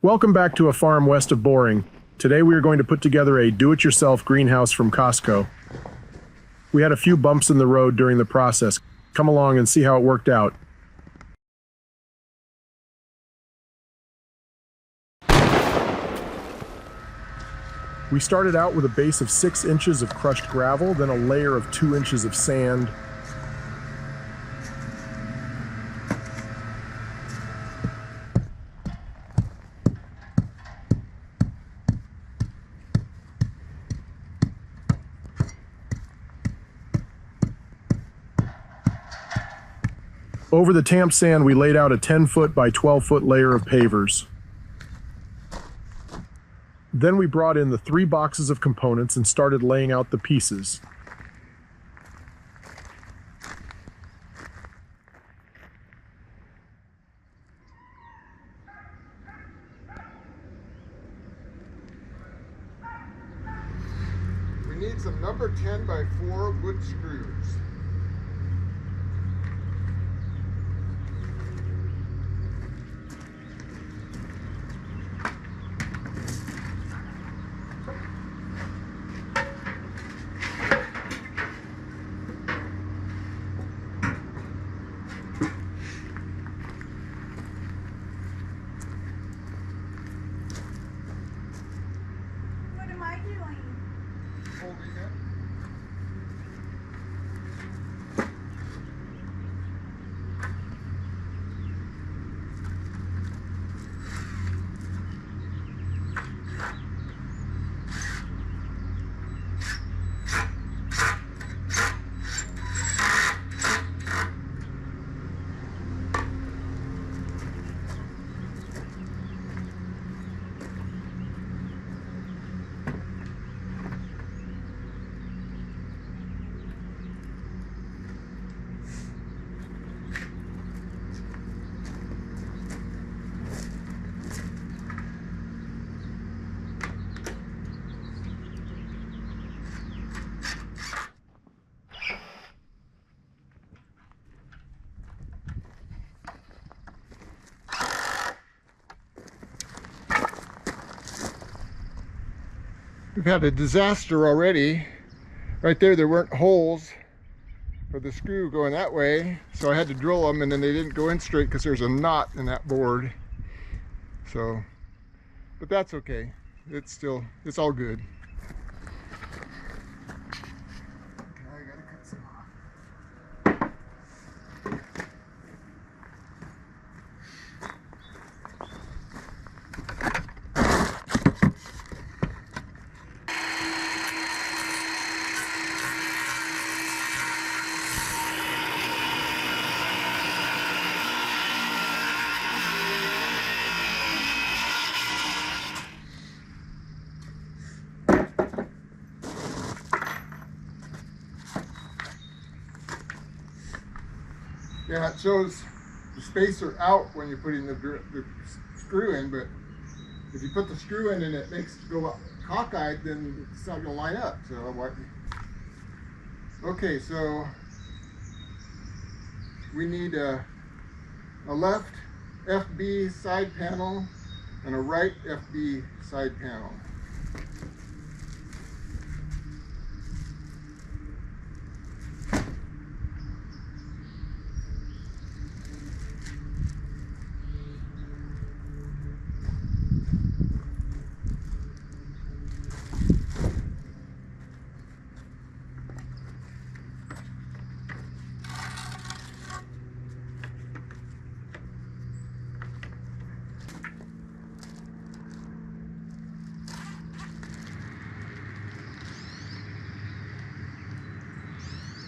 Welcome back to a farm west of Boring. Today we are going to put together a do-it-yourself greenhouse from Costco. We had a few bumps in the road during the process. Come along and see how it worked out. We started out with a base of 6 inches of crushed gravel, then a layer of 2 inches of sand. Over the tamp sand, we laid out a 10-foot by 12-foot layer of pavers. Then we brought in the 3 boxes of components and started laying out the pieces. We need some number 10 by 4 wood screws. Holding it. We've had a disaster already. Right there weren't holes for the screw going that way, so I had to drill them, and then they didn't go in straight because there's a knot in that board. So, but that's okay. It's all good. Okay, I gotta cut some off. Yeah, it shows the spacer out when you're putting the screw in, but if you put the screw in and it makes it go up cockeyed, then it's not going to line up. So what? Okay, so we need a left FB side panel and a right FB side panel.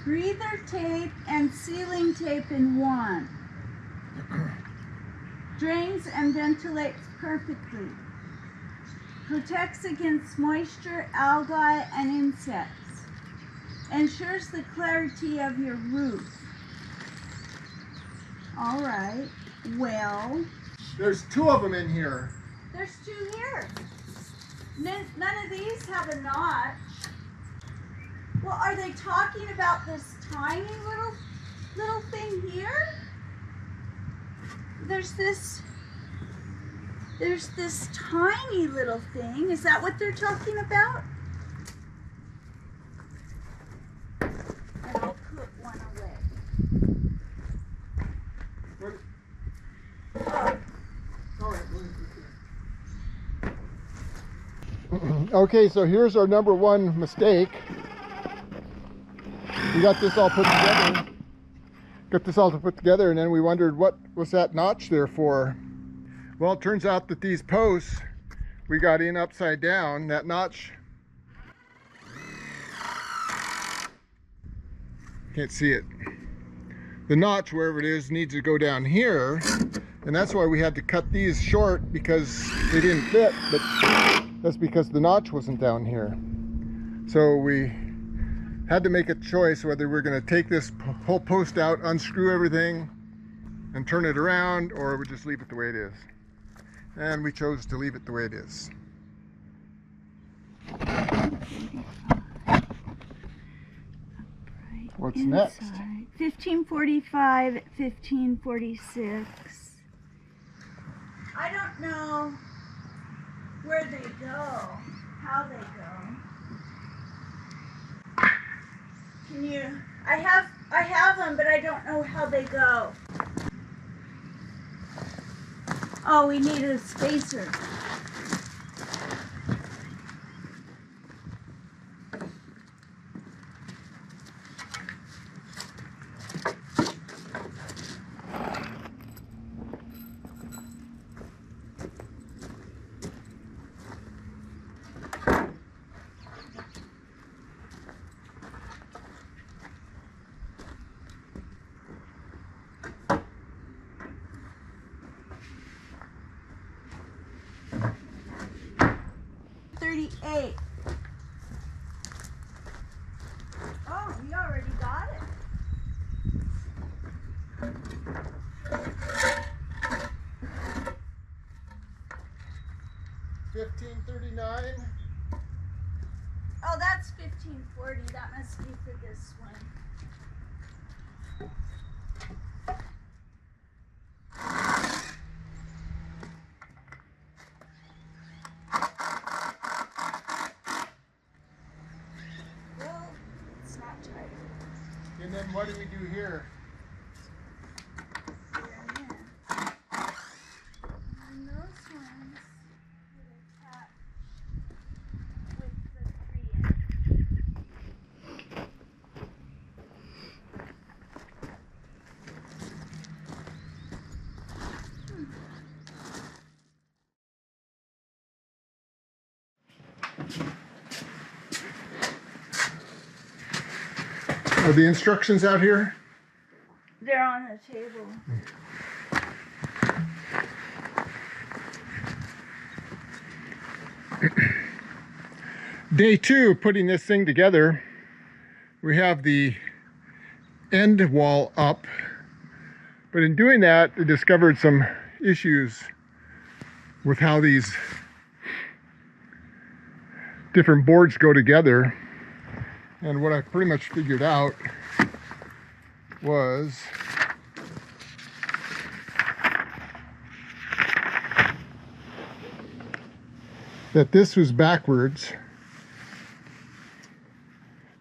Breather tape and sealing tape in one. Drains and ventilates perfectly. Protects against moisture, algae, and insects. Ensures the clarity of your roof. All right, well. There's 2 of them in here. There's 2 here. None of these have a notch. Well, are they talking about this tiny little thing here? There's this There's this tiny little thing. Is that what they're talking about? And I'll put one away. Oh. Okay, so here's our number one mistake. We got this all put together. And then we wondered what was that notch there for. Well, it turns out that these posts we got in upside down. That notch, can't see it. The notch, wherever it is, needs to go down here, and that's why we had to cut these short, because they didn't fit, but that's because the notch wasn't down here. So we had to make a choice whether we're going to take this whole post out, unscrew everything, and turn it around, or we just leave it the way it is. And we chose to leave it the way it is. What's next? 1545, 1546. I don't know where they go, how they go. Can you? I have them, but I don't know how they go. Oh, we need a spacer. Oh, we already got it. $15.39. Oh, that's 1540. That must be for this one. And then what do we do here? And those ones will attach with the 3 Are the instructions out here? They're on the table. Day 2 of putting this thing together. We have the end wall up, but in doing that, I discovered some issues with how these different boards go together. And what I pretty much figured out was that this was backwards.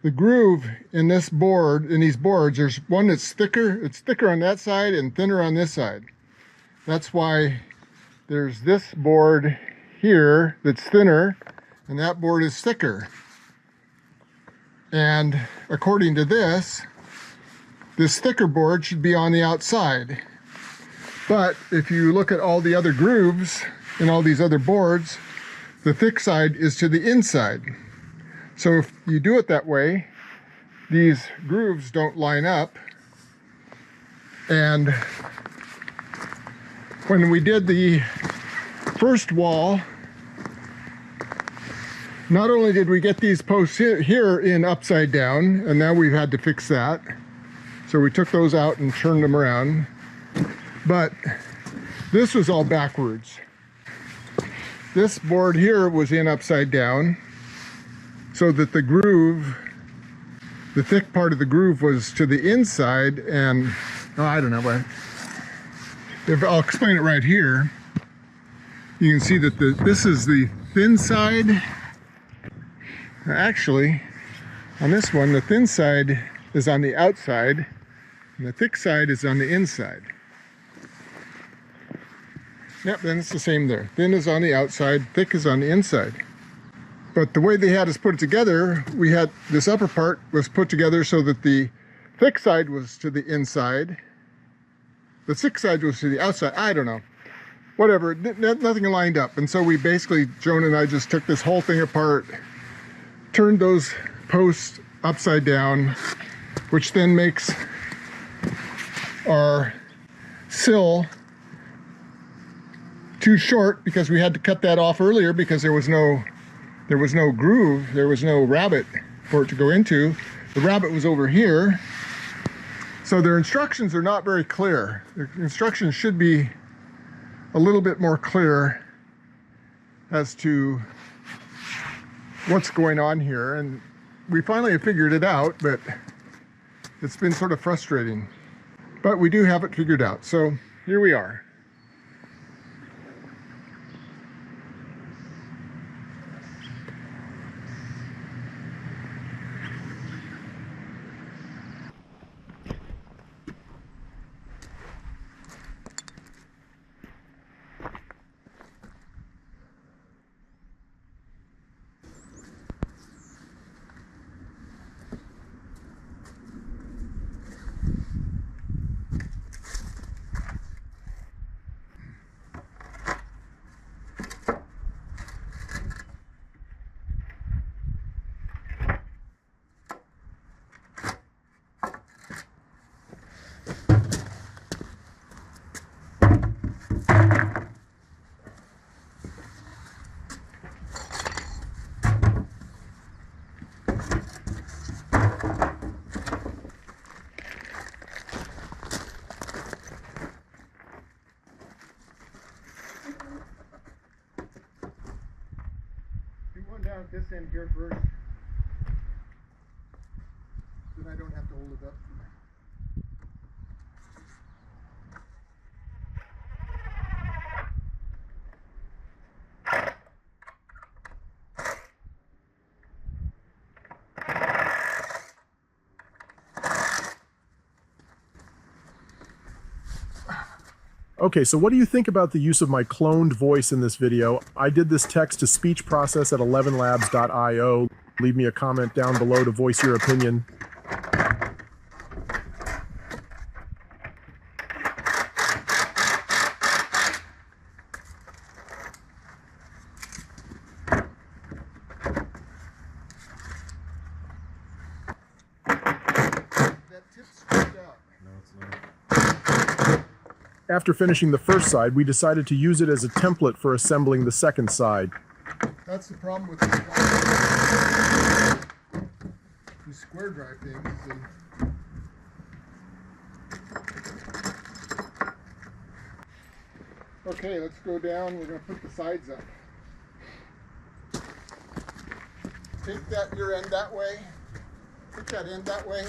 The groove in this board, in these boards, there's one that's thicker. It's thicker on that side and thinner on this side. That's why there's this board here that's thinner and that board is thicker. And according to this thicker board should be on the outside. But if you look at all the other grooves in all these other boards, the thick side is to the inside. So if you do it that way, these grooves don't line up. And when we did the first wall, not only did we get these posts here in upside down, and now we've had to fix that. So we took those out and turned them around. But this was all backwards. This board here was in upside down, so that the groove, the thick part of the groove was to the inside, and I don't know, but I'll explain it right here. You can see that this is the thin side. Actually, on this one, the thin side is on the outside and the thick side is on the inside. Yep, then it's the same there. Thin is on the outside, thick is on the inside. But the way they had us put it together, we had this upper part was put together so that the thick side was to the inside, the thick side was to the outside. I don't know. Whatever, nothing lined up. And so we basically, Joan and I just took this whole thing apart, turned those posts upside down, which then makes our sill too short because we had to cut that off earlier because there was no groove, there was no rabbet for it to go into. The rabbet was over here. So their instructions are not very clear. Their instructions should be a little bit more clear as to what's going on here. And we finally have figured it out, but it's been sort of frustrating. But we do have it figured out. So here we are. Down at this end here first, then I don't have to hold it up. Okay, so what do you think about the use of my cloned voice in this video? I did this text-to-speech process at 11labs.io. Leave me a comment down below to voice your opinion. That tip's screwed up. No, it's not. After finishing the first side, we decided to use it as a template for assembling the second side. That's the problem with these square drive things. Okay, let's go down. We're going to put the sides up. Take your end that way. Take that end that way.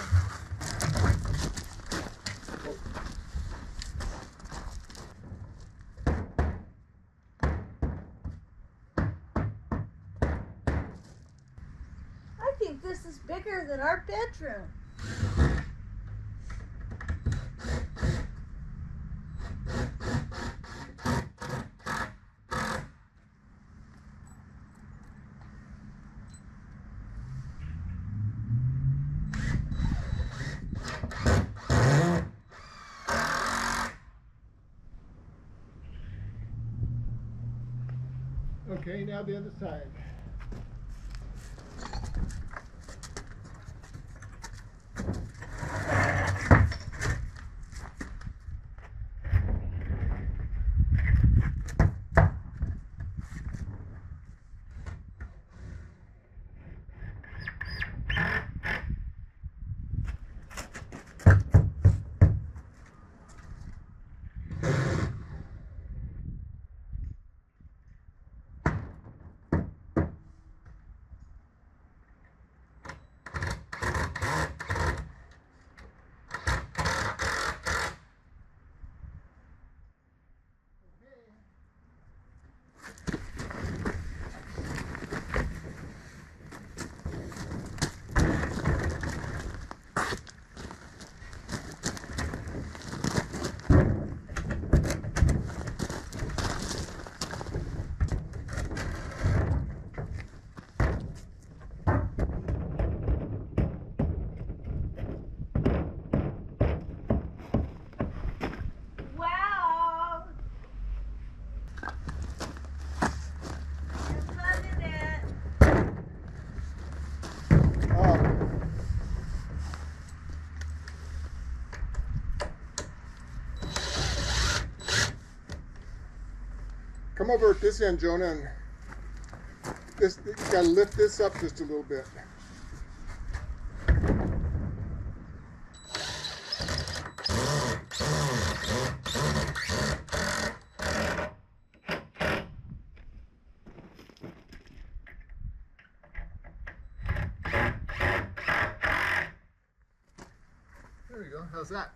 I think this is bigger than our bedroom. Okay, now the other side. Come over at this end, Jonah, and this, you gotta lift this up just a little bit. There we go. How's that?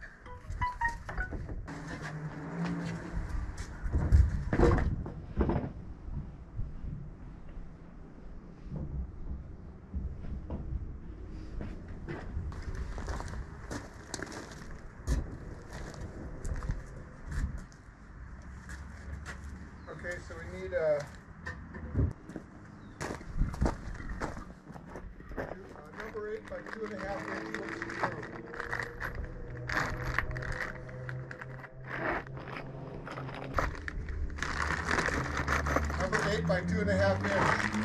Okay, so we need number 8 by 2.5 inch screw. Number 8 by 2.5 inch.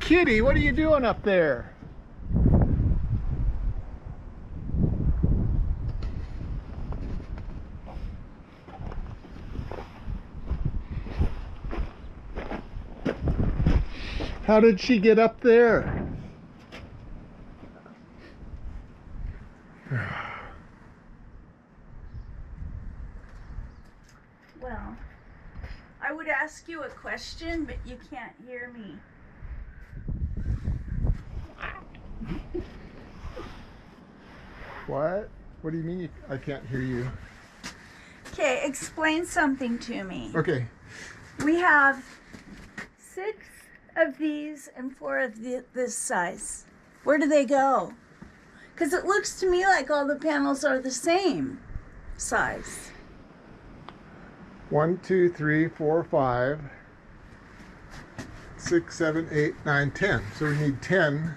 Kitty, what are you doing up there? How did she get up there? Well, I would ask you a question, but you can't hear me. What? What do you mean I can't hear you? Okay, explain something to me. Okay. We have 6 of these and 4 of this size. Where do they go? Because it looks to me like all the panels are the same size. 1, 2, 3, 4, 5, 6, 7, 8, 9, 10. So we need 10.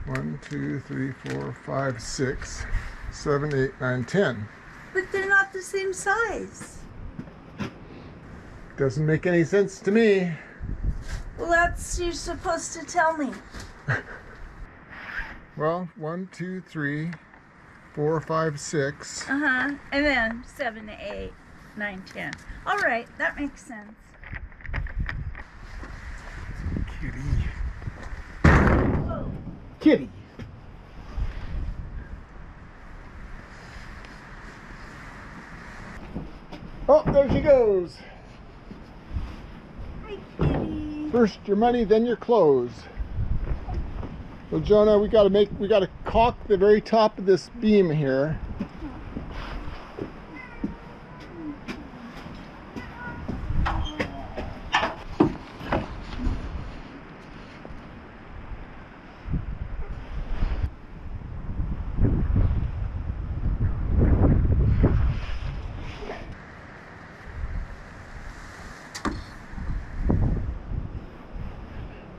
1, 2, 3, 4, 5, 6, 7, 8, 9, 10. But they're not the same size. Doesn't make any sense to me. Well, that's you're supposed to tell me. Well, 1, 2, 3, 4, 5, 6. And then 7, 8, 9, 10. All right, that makes sense. Kitty. Whoa. Kitty. Oh, there she goes. Hi, kitty. First your money, then your clothes. So Jonah, we gotta caulk the very top of this beam here.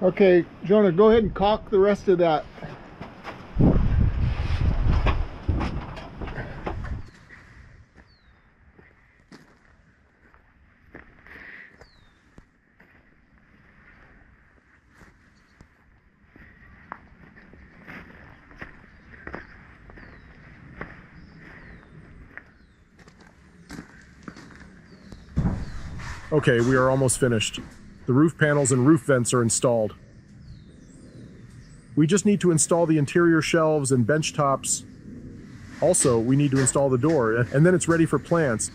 Okay, Jonah, go ahead and caulk the rest of that. Okay, we are almost finished. The roof panels and roof vents are installed. We just need to install the interior shelves and bench tops. Also, we need to install the door, and then it's ready for plants.